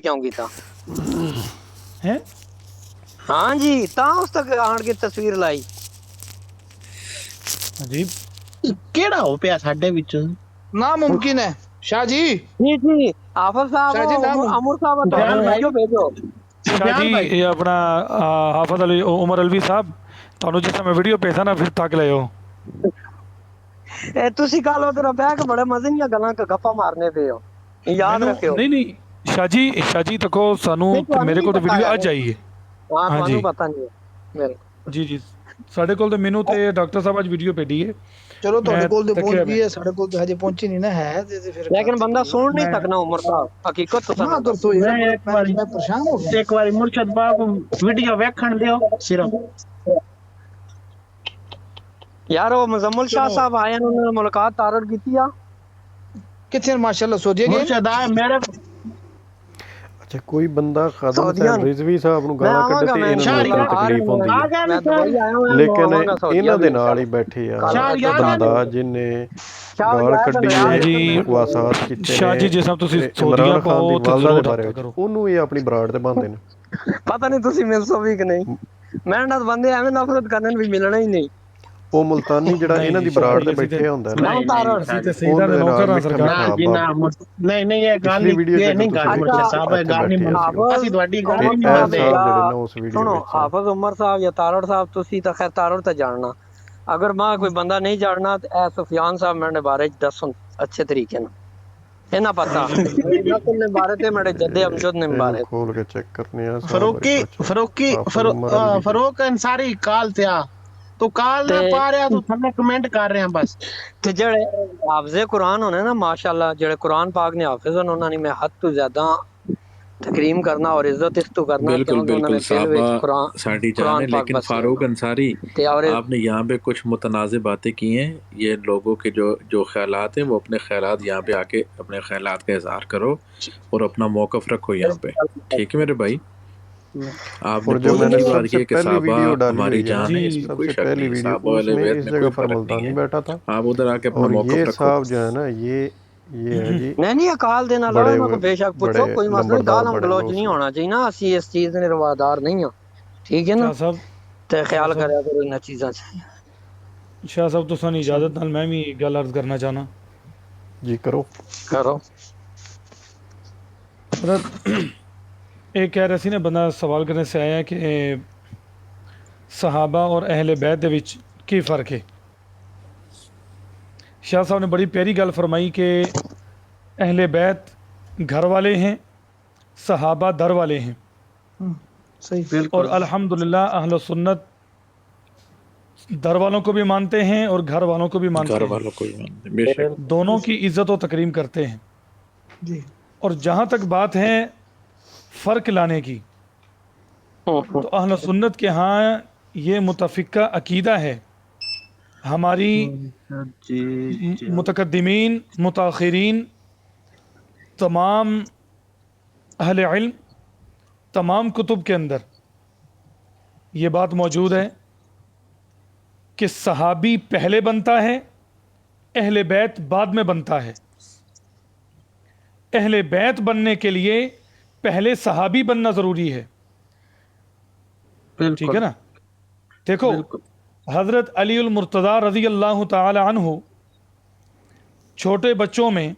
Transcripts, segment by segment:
کیوں کیتا ہیں؟ ہاں جی تاں اس تک آن کے تصویر لائی عجیب کیڑا ہو پیا ساڈے وچوں ناممکن ہے شاہ جی جی حافظ صاحب شاہ جی امر صاحب سفیان بھائی ویڈیو بھیجو شاہ سفیان جی بھائی یہ اپنا حافظ علی عمر الوی صاحب تانوں جس میں ویڈیو بھیجا نا پھر تک لے ہو تسی کل ادھر بہ کے بڑے مزے نہیں گلاں گپا مارنے پے ہو یاد مینوں رکھو نہیں شاہ جی تکو سانو نہیں تانوں میرے نہیں کو تو پتا ویڈیو یار اج آئی ہے ہاں ہاں تانوں جی پتہ نہیں ہے بالکل جی ساڈے کول تو مینوں تے ڈاکٹر صاحب اج ویڈیو بھیجی ہے چلو میں تہاڈے کول تے پہنچ تکیا گئی ہے ساڈے کول تے ہجے پہنچی نہیں نا ہے تے پھر لیکن کرتے بندہ پئی سن نہیں میں سکنا عمر صاحب حقیقت تو نہ سمجھ کر تو یار میں ایک بار میں پریشان ہو گیا ایک بار مرشد باغ ویڈیو ویکھن دیو صرف یار وہ مزمل شاہ چلو صاحب آئے انہوں نے ملاقات تارڑ کیتی آ کتنے ماشاءاللہ سعودیہ گئے مرشد آئے میرے اچھا کوئی بندہ خادم سعودیہ حسین رضوی صاحب ਨੂੰ میں ਗਾਲਾਂ آواں ਕੱਢੇ گا ਤੇ میں ਇਹਨਾਂ ਨੂੰ شہری ਉਤਰਾ انشاءاللہ آ رہے ਤਕਲੀਫ ਹੁੰਦੀ آ ਹੈ گیا نا میں شہری دبئی آیا ہوں میں ਲੇਕਿਨ آواں گا سعودیہ ਇਹਨਾਂ بھی ਦੇ ਨਾਲ ਹੀ انشاءاللہ ਬੈਠੇ ਆ کل شہری تو آ بنا گیا ਬੰਦਾ دیں ਜਿਹਨੇ شاہ بھی ਗਾਲ آیا تو ਕੱਢੀ ریاض ਹੈ ਜੀ میں ਬਕਵਾਸਾਤ ਕੀਤੇ ਸ਼ਾਹ ਨੇ ਜੀ ਜਿਸ ਤਰ੍ਹਾਂ ਤੁਸੀਂ ਤੇ ਸਊਦੀਆ ਇਮਰਾਨ ਖਾਨ ਪਾਓ ਦੀ ਉੱਥੇ ਵਾਲਦਾ ਦੇ ਜ਼ਰੂਰ ਬਾਰੇ ਰابطਾ ਵਿੱਚ ਕਰੋ ਉਹਨੂੰ ਇਹ ਆਪਣੀ ਬਰਾੜ ਤੇ ਬੰਨਦੇ ਨੇ پتہ نہیں تسی مل سو بھی کہ نہیں میں نہ بندے ایویں نفرت کرنے بھی ملنا ہی نہیں ਉਹ ਮੁਲਤਾਨੀ ਜਿਹੜਾ ਨਹੀਂ ਇਹਨਾਂ ਜੀ ਦੀ ਸ਼ਾਹ ਬਰਾੜ ਜੀ ਤੇ ਅਸੀਂ ਤੇ ਬੈਠੇ ਹੁੰਦਾ ਨਾ نہ تارڑ ਅਸੀਂ شاہ ਤੇ جی سیدہ دے ਉਹਦੇ ਨਾਲ نوکر ہاں ਮਿੱਠਾ سرکار نہ ਮਿੱਠਾ جی نہ باب نہیں یہ گل ਪਿਛਲੀ ਵੀਡੀਓ 'ਚ یہ ਅਗਰ نہیں ਤੁਸੀਂ گل ਵੇਖਿਆ مرشد اچھا صاحب ਇੱਥੇ گل نہیں ਬੈਠੇ منتے ਸੀ ਉਹ اسی تہاڈی گل ਤੇ نہیں عمر ਇਹ صاحب منتے ਸਾਹਿਬ ਜਿਹੜੇ یا ਨਾ ਉਸ ਵੀਡੀਓ سنو ਵਿੱਚ ਸਨ حافظ عمر صاحب یا تارڑ صاحب تسی تو خیر تارڑ تے جاننا اگر ماں کوئی بندہ نہیں جاننا تے اے سفیان صاحب میرے بارے چ دسن اچھے طریقے نال اینا پتہ میری نسل نے بارے تے میرے جد امجد نے ਇਹਨੂੰ بارے ਖੋਲ ਕੇ ਚੈੱਕ کرਨੇ ਆ ਸਾਹਿਬ ਬਾਰੇ فروقی ਕੁਛ فروقی ਹਾਫਿਜ਼ ਉਮਰ ਅਲਵੀ ਦੇ فروق انصاری کال تھیا تو کال تے نہ پا رہا تو تھلے کمنٹ کر رہے ہیں بس تے جڑے حافظ قرآن ہونے نا ماشاءاللہ جڑے قرآن پاک نے حافظ ہونے انہاں نے میں حد تو زیادہ تکریم کرنا اور عزت اس تو کرنا بالکل کیونکہ انہوں بالکل نے دل وچ صحابہ ساڈی جان ہے، قرآن پاک لیکن بسیا فاروق انہوں انصاری تے اور آپ نے یہاں پہ کچھ متنازع باتیں کی ہیں، یہ لوگوں کے جو خیالات ہیں وہ اپنے خیالات یہاں پہ آ کے اپنے خیالات کا اظہار کرو اور اپنا موقف رکھو یہاں پہ، ٹھیک ہے میرے بھائی؟ آپ نے اور جو بہت میں نے اچھی سب بات کی سے ہے کہ پہلی صحابہ ویڈیو ڈالی ہماری ہوئی ہے نا جان ہے، اس جی میں سب کوئی سے شک پہلی نہیں، ویڈیو صحابہ اس اہل میں بیت اس میں جگہ کوئی پر فرق نہیں ملتانی ہے، بیٹھا تھا آپ ادھر آ کے اپنا اور موقف یہ رکھو۔ صاحب جو ہے نا یہ ہے جی نہیں اکال دینا لا بڑے انہوں کو بے شک بڑے پوچھو کوئی مسئلہ نہیں لمبردار گالم بڑے گلوچ لوگ نہیں نے ہونا چاہیے نا اسی اس چیز نے روادار نہیں ہوں ٹھیک ہے نا شاہ تے خیال صاحب کریا کرو انہاں چیزاں سے شاہ صاحب تساں دی اجازت نال میں بھی گل عرض کرنا چاہنا جی کرو کرو حضرت ایک کہہ رہے سی نا بندہ سوال کرنے سے آیا کہ صحابہ اور اہل بیت دے وچ کی فرق ہے شاہ صاحب نے بڑی پیاری گل فرمائی کہ اہل بیت گھر والے ہیں، صحابہ در والے ہیں، صحیح اور بالکل الحمدللہ اہل سنت در والوں کو بھی مانتے ہیں اور گھر والوں کو بھی گھر مانتے ہیں، والوں کو بھی مانتے ہیں، بے شک۔ دونوں کی عزت و تکریم کرتے ہیں۔ جی اور جہاں تک بات ہے فرق لانے کی تو اہل سنت کے ہاں یہ متفقہ عقیدہ ہے، ہماری جی متقدمین متاخرین تمام اہل علم تمام کتب کے اندر یہ بات موجود ہے کہ صحابی پہلے بنتا ہے، اہل بیت بعد میں بنتا ہے۔ اہل بیت بننے کے لیے پہلے صحابی بننا ضروری ہے، ٹھیک بالکل ہے نا؟ دیکھو بالکل حضرت علی المرتضیٰ رضی اللہ تعالی عنہ چھوٹے بچوں میں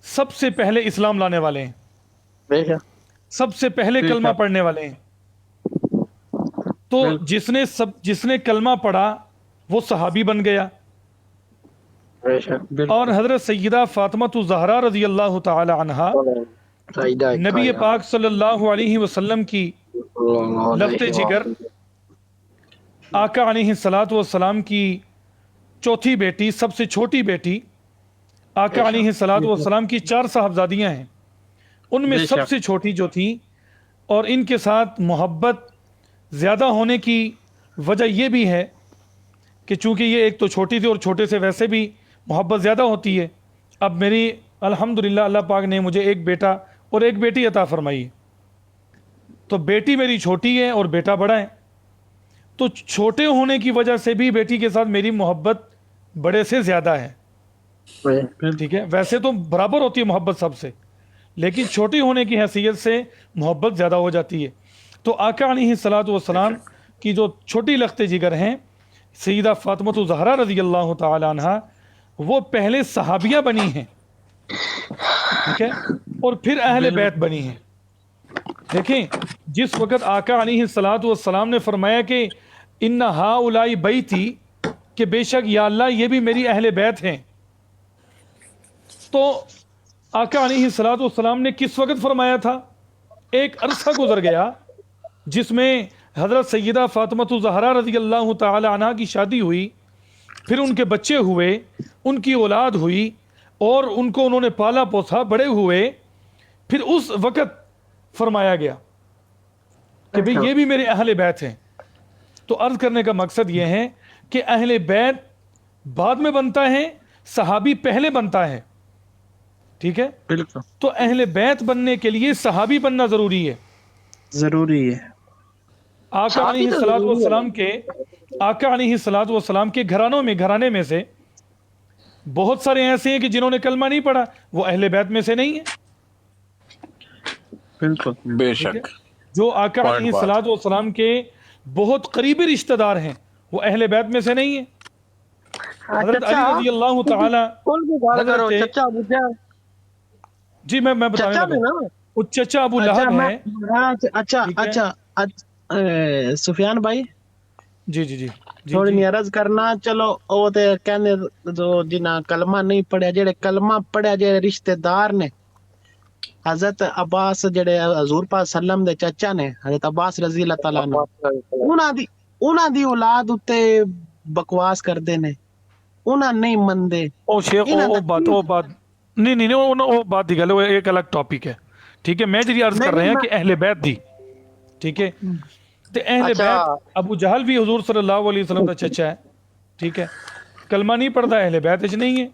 سب سے پہلے اسلام لانے والے ہیں، بے شک سب سے پہلے بے کلمہ شک پڑھنے والے ہیں۔ تو بالکل جس نے کلمہ پڑھا وہ صحابی بن گیا۔ بے شک اور بالکل حضرت سیدہ فاطمہ الزہرا رضی اللہ تعالی عنہا سجدہ نبی کھایا پاک صلی اللہ علیہ وسلم کی اللہ لفظ علیہ جگر، آقا علیہ الصلاۃ والسلام کی چوتھی بیٹی، سب سے چھوٹی بیٹی، آقا علیہ الصلاۃ والسلام کی 4 صاحبزادیاں ہیں، ان میں بے سب شک سے چھوٹی جو تھی، اور ان کے ساتھ محبت زیادہ ہونے کی وجہ یہ بھی ہے کہ چونکہ یہ ایک تو چھوٹی تھی اور چھوٹے سے ویسے بھی محبت زیادہ ہوتی ہے۔ اب میری الحمدللہ اللہ پاک نے مجھے ایک بیٹا اور ایک بیٹی عطا فرمائی، تو بیٹی میری چھوٹی ہے اور بیٹا بڑا ہے، تو چھوٹے ہونے کی وجہ سے بھی بیٹی کے ساتھ میری محبت بڑے سے زیادہ ہے، ٹھیک بالکل ہے؟ ویسے تو برابر ہوتی ہے محبت سب سے، لیکن چھوٹی ہونے کی حیثیت سے محبت زیادہ ہو جاتی ہے. تو آقا علیہ الصلوۃ والسلام کی جو چھوٹی لخت جگر ہیں سیدہ فاطمہ الزہرا رضی اللہ تعالی عنہا، وہ پہلے صحابیہ بنی ہیں، ٹھیک ہے، اور پھر اہل بیت بنی ہیں. دیکھیں جس وقت آقا علیہ الصلوۃ والسلام نے فرمایا کہ ان ہؤلاء بیتی، کہ بے شک یا اللہ یہ بھی میری اہل بیت ہیں، تو آقا علیہ الصلوۃ والسلام نے کس وقت فرمایا تھا؟ ایک عرصہ گزر گیا جس میں حضرت سیدہ فاطمہ الزہرا رضی اللہ تعالی عنہ کی شادی ہوئی، پھر ان کے بچے ہوئے، ان کی اولاد ہوئی، اور ان کو انہوں نے پالا پوسا، بڑے ہوئے، پھر اس وقت فرمایا گیا کہ بھئی یہ بھی میرے اہل بیت ہیں. تو عرض کرنے کا مقصد یہ ہے کہ اہل بیت بعد میں بنتا ہے، صحابی پہلے بنتا ہے، ٹھیک ہے. بالکل تو اہل بیت بننے کے لیے صحابی بننا ضروری ہے. ضروری ہے. آقا علیہ الصلوۃ والسلام کے آقا علیہ الصلوۃ والسلام کے گھرانے میں سے بہت سارے ایسے ہیں کہ جنہوں نے کلمہ نہیں پڑھا، وہ اہل بیت میں سے نہیں ہیں. بالکل بے شک. جو آقا علیہ الصلوۃ والسلام کے بہت قریبی رشتہ دار ہیں وہ اہل بیت میں سے نہیں ہیں. حضرت علی رضی اللہ تعالی چچا ابو جہل، جی میں بتانے چچا لگا. میں نا وہ چچا ابو لہب ہے. اچھا ٹھیک ہے؟ اچھا سفیان بھائی جی جی جی جی تھوڑی جی. عرض کرنا. چلو وہ تے کہنے جو جنہ کلمہ نہیں پڑھیا، جڑے کلمہ پڑھیا جڑے رشتہ دار نے، حضرت عباس جڑے حضور پاک سلم دے چچا نے، حضرت عباس رضی اللہ تعالیٰ عنہ، انہاں دی اولاد اتے بکواس کردے نے، انہاں نہیں مندے. او شیخ وہ بات نہیں وہ بات دی گل، وہ ایک الگ ٹاپک ہے، ٹھیک ہے. میں جی عرض کر رہے ہیں کہ اہل بیت دی، ٹھیک ہے. تو اہل بیت ابو جہل بھی حضور صلی اللہ علیہ وسلم کا چچا ہے، ٹھیک ہے، کلمہ نہیں پڑھتا، اہل بیت وچ نہیں ہے.